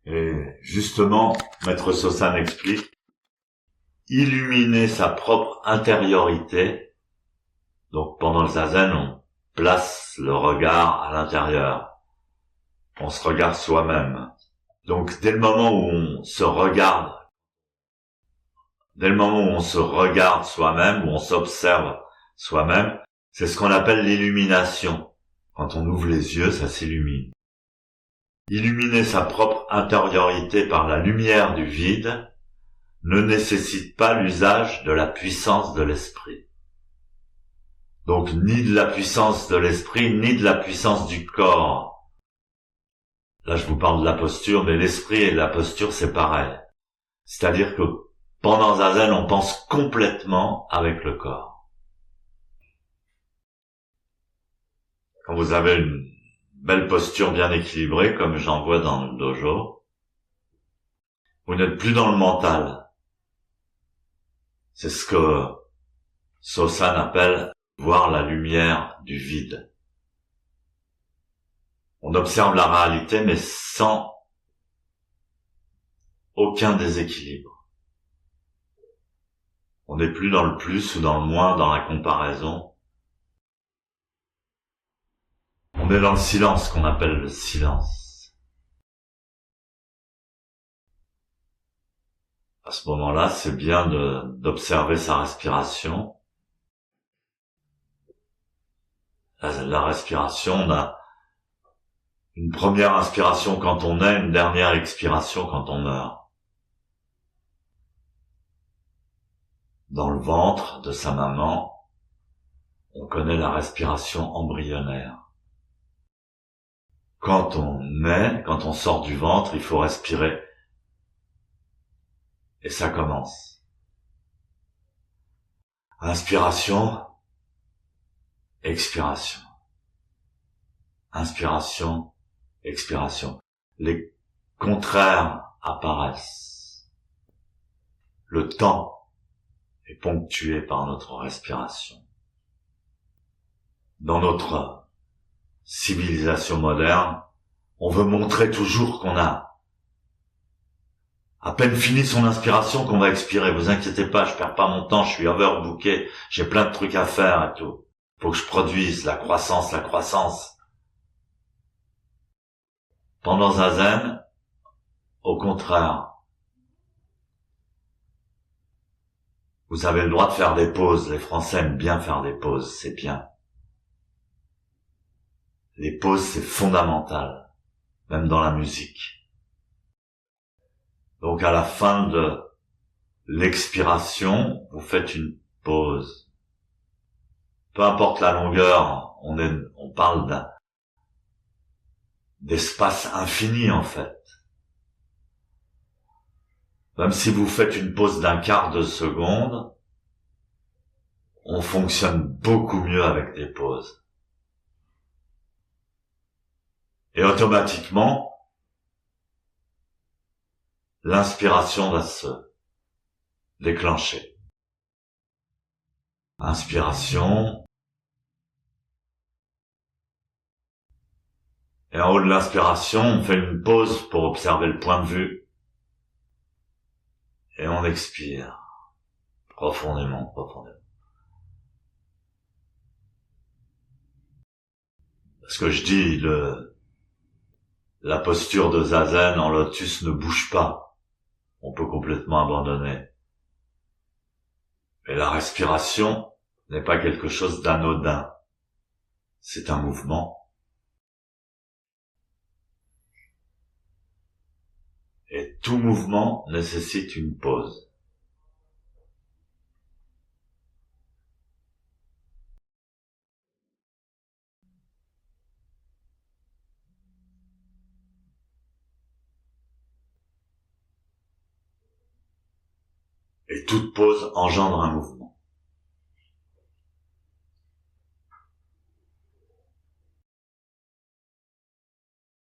Et justement, Maître Sosan explique, illuminer sa propre intériorité. Donc pendant le zazen, on place le regard à l'intérieur. On se regarde soi-même. Donc dès le moment où on se regarde, soi-même, où on s'observe soi-même, c'est ce qu'on appelle l'illumination. Quand on ouvre les yeux, ça s'illumine. Illuminer sa propre intériorité par la lumière du vide ne nécessite pas l'usage de la puissance de l'esprit. Donc ni de la puissance de l'esprit, ni de la puissance du corps. Là, je vous parle de la posture, mais l'esprit et la posture, c'est pareil. C'est-à-dire que pendant Zazen, on pense complètement avec le corps. Quand vous avez une belle posture bien équilibrée, comme j'en vois dans le dojo, vous n'êtes plus dans le mental. C'est ce que Sosan appelle voir la lumière du vide. On observe la réalité, mais sans aucun déséquilibre. On n'est plus dans le plus ou dans le moins, dans la comparaison. On est dans le silence, qu'on appelle le silence. À ce moment-là, c'est bien d'observer sa respiration. La respiration, on a une première inspiration quand on naît, une dernière expiration quand on meurt. Dans le ventre de sa maman, on connaît la respiration embryonnaire. Quand on naît, quand on sort du ventre, il faut respirer. Et ça commence. Inspiration, expiration. Inspiration, expiration. Les contraires apparaissent. Le temps est ponctué par notre respiration. Dans notre civilisation moderne, on veut montrer toujours qu'on a à peine fini son inspiration qu'on va expirer. Vous inquiétez pas, je perds pas mon temps, je suis overbooké, j'ai plein de trucs à faire et tout. Faut que je produise la croissance. Pendant Zazen, au contraire, vous avez le droit de faire des pauses. Les Français aiment bien faire des pauses, c'est bien. Les pauses, c'est fondamental, même dans la musique. Donc à la fin de l'expiration, vous faites une pause. Peu importe la longueur, on parle d'espace infini en fait. Même si vous faites une pause d'un quart de seconde, on fonctionne beaucoup mieux avec des pauses. Et automatiquement, l'inspiration va se déclencher. Inspiration. Et en haut de l'inspiration, on fait une pause pour observer le point de vue. Et on expire. Profondément. Parce que je dis, la posture de Zazen en lotus ne bouge pas. On peut complètement abandonner. Mais la respiration n'est pas quelque chose d'anodin. C'est un mouvement. Et tout mouvement nécessite une pause. Et toute pause engendre un mouvement.